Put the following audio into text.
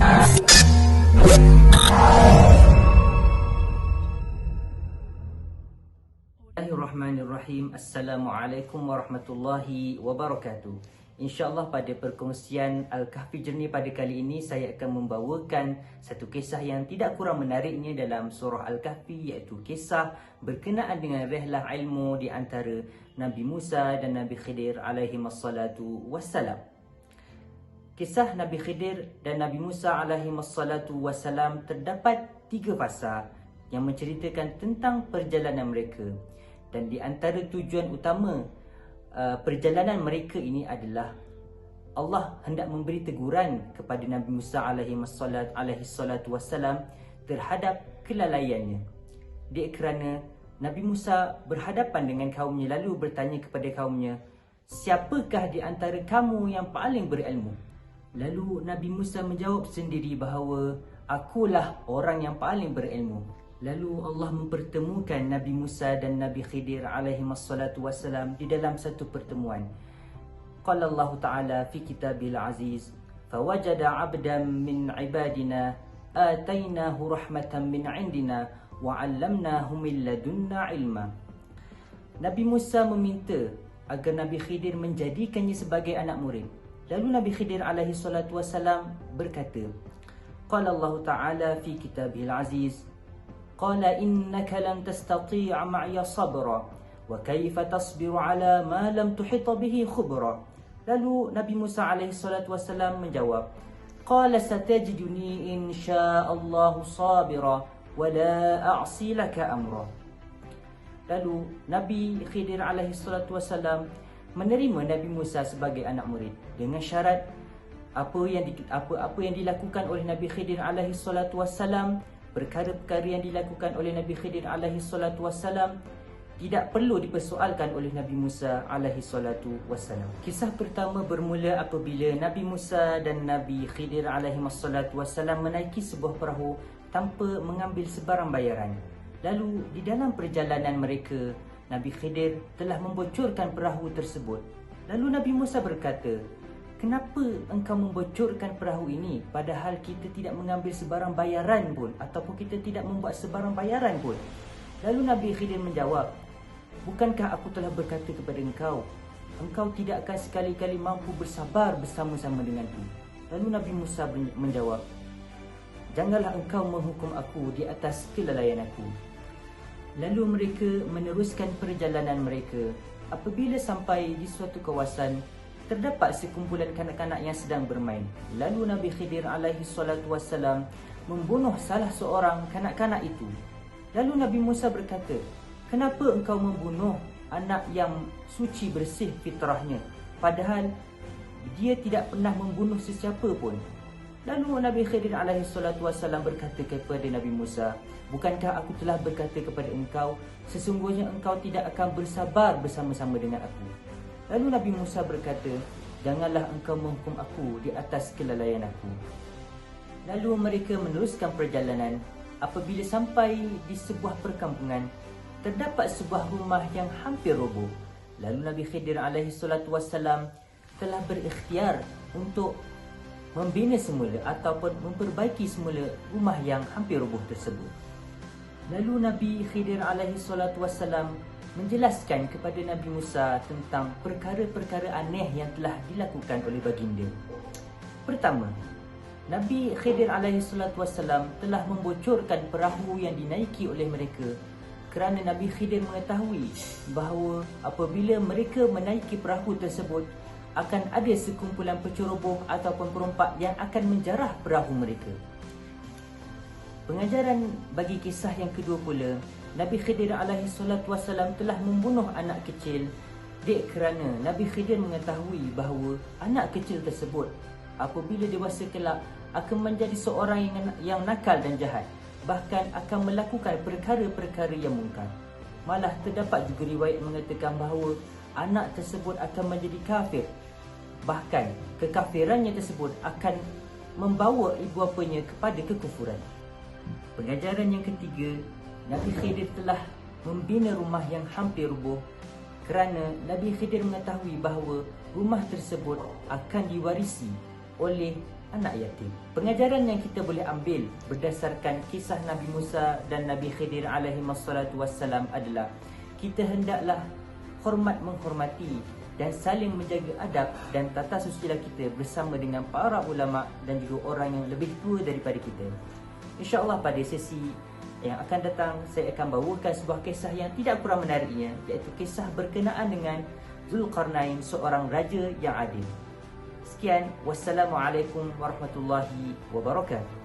Bismillahirrahmanirrahim. Assalamualaikum warahmatullahi wabarakatuh. InsyaAllah pada perkongsian Al-Kahfi Jernih pada kali ini saya akan membawakan satu kisah yang tidak kurang menariknya dalam surah Al-Kahfi, iaitu kisah berkenaan dengan rihlah ilmu di antara Nabi Musa dan Nabi Khidir alaihimassalatu wassalam. Kisah Nabi Khidir dan Nabi Musa alaihimassalatu wassalam terdapat 3 fasa yang menceritakan tentang perjalanan mereka. Dan di antara tujuan utama perjalanan mereka ini adalah Allah hendak memberi teguran kepada Nabi Musa alaihissalatu wassalam terhadap kelalaiannya. Dia kerana Nabi Musa berhadapan dengan kaumnya lalu bertanya kepada kaumnya, "Siapakah di antara kamu yang paling berilmu?" Lalu Nabi Musa menjawab sendiri bahawa, "Akulah orang yang paling berilmu." Lalu Allah mempertemukan Nabi Musa dan Nabi Khidir alaihimassalatu wassalam di dalam satu pertemuan. Qala Allah Ta'ala fi kitabil aziz, "Fawajada 'abdan min 'ibadina atainahu rahmatan min 'indina wa 'allamnahu min ladunna 'ilma." Nabi Musa meminta agar Nabi Khidir menjadikannya sebagai anak murid. Lalu Nabi Khidir alaihissalatu wassalam berkata, Qala Allah Ta'ala fi kitabil aziz, "Qala innaka lan tastati'a ma'iya sabra wa kaifa tasbiru 'ala ma lam tuhita bihi khubra." Lalu Nabi Musa alaihissalatu wassalam menjawab, "Qala satajiduni insya'allahu sabira wa la a'si laka amra." Lalu Nabi Khidir alaihissalatu wassalam menerima Nabi Musa sebagai anak murid dengan syarat apa yang dilakukan oleh Nabi Khidir alaihissalatu wassalam, perkara-perkara yang dilakukan oleh Nabi Khidir alaihissalatu wassalam tidak perlu dipersoalkan oleh Nabi Musa alaihissalatu wassalam. Kisah pertama bermula apabila Nabi Musa dan Nabi Khidir alaihissalatu wassalam menaiki sebuah perahu tanpa mengambil sebarang bayaran. Lalu di dalam perjalanan mereka, Nabi Khidir telah membocorkan perahu tersebut. Lalu Nabi Musa berkata, "Kenapa engkau membocorkan perahu ini padahal kita tidak mengambil sebarang bayaran pun ataupun kita tidak membuat sebarang bayaran pun?" Lalu Nabi Khidir menjawab, "Bukankah aku telah berkata kepada engkau, engkau tidak akan sekali-kali mampu bersabar bersama-sama denganku?" Lalu Nabi Musa menjawab, "Janganlah engkau menghukum aku di atas kelalaian aku." Lalu mereka meneruskan perjalanan mereka. Apabila sampai di suatu kawasan, terdapat sekumpulan kanak-kanak yang sedang bermain. Lalu Nabi Khidir alaihissalatu wassalam membunuh salah seorang kanak-kanak itu. Lalu Nabi Musa berkata, "Kenapa engkau membunuh anak yang suci bersih fitrahnya, padahal dia tidak pernah membunuh sesiapa pun?" Lalu Nabi Khidir alaihissalatu wassalam berkata kepada Nabi Musa, "Bukankah aku telah berkata kepada engkau, sesungguhnya engkau tidak akan bersabar bersama-sama dengan aku?" Lalu Nabi Musa berkata, "Janganlah engkau menghukum aku di atas kelalaian aku." Lalu mereka meneruskan perjalanan. Apabila sampai di sebuah perkampungan, terdapat sebuah rumah yang hampir roboh. Lalu Nabi Khidir alaihissalatu wassalam telah berikhtiar untuk membina semula ataupun memperbaiki semula rumah yang hampir roboh tersebut. Lalu Nabi Khidir alaihissalatu wassalam menjelaskan kepada Nabi Musa tentang perkara-perkara aneh yang telah dilakukan oleh baginda. Pertama, Nabi Khidir alaihissalatu wassalam telah membocorkan perahu yang dinaiki oleh mereka kerana Nabi Khidir mengetahui bahawa apabila mereka menaiki perahu tersebut, akan ada sekumpulan penceroboh ataupun perompak yang akan menjarah perahu mereka. Pengajaran bagi kisah yang kedua pula, Nabi Khidir alaihissalatu wassalam telah membunuh anak kecil kerana Nabi Khidir mengetahui bahawa anak kecil tersebut apabila dewasa kelak akan menjadi seorang yang nakal dan jahat, bahkan akan melakukan perkara-perkara yang mungkar. Malah terdapat juga riwayat mengatakan bahawa anak tersebut akan menjadi kafir. Bahkan kekafirannya tersebut akan membawa ibu bapanya kepada kekufuran. Pengajaran yang ketiga, Nabi Khidir telah membina rumah yang hampir roboh kerana Nabi Khidir mengetahui bahawa rumah tersebut akan diwarisi oleh anak yatim. Pengajaran yang kita boleh ambil berdasarkan kisah Nabi Musa dan Nabi Khidir alaihi wassalatu wassalam adalah kita hendaklah hormat menghormati dan saling menjaga adab dan tata susila kita bersama dengan para ulama dan juga orang yang lebih tua daripada kita. InsyaAllah pada sesi yang akan datang saya akan bawakan sebuah kisah yang tidak kurang menariknya, iaitu kisah berkenaan dengan Zulkarnain, seorang raja yang adil. Sekian, wassalamualaikum warahmatullahi wabarakatuh.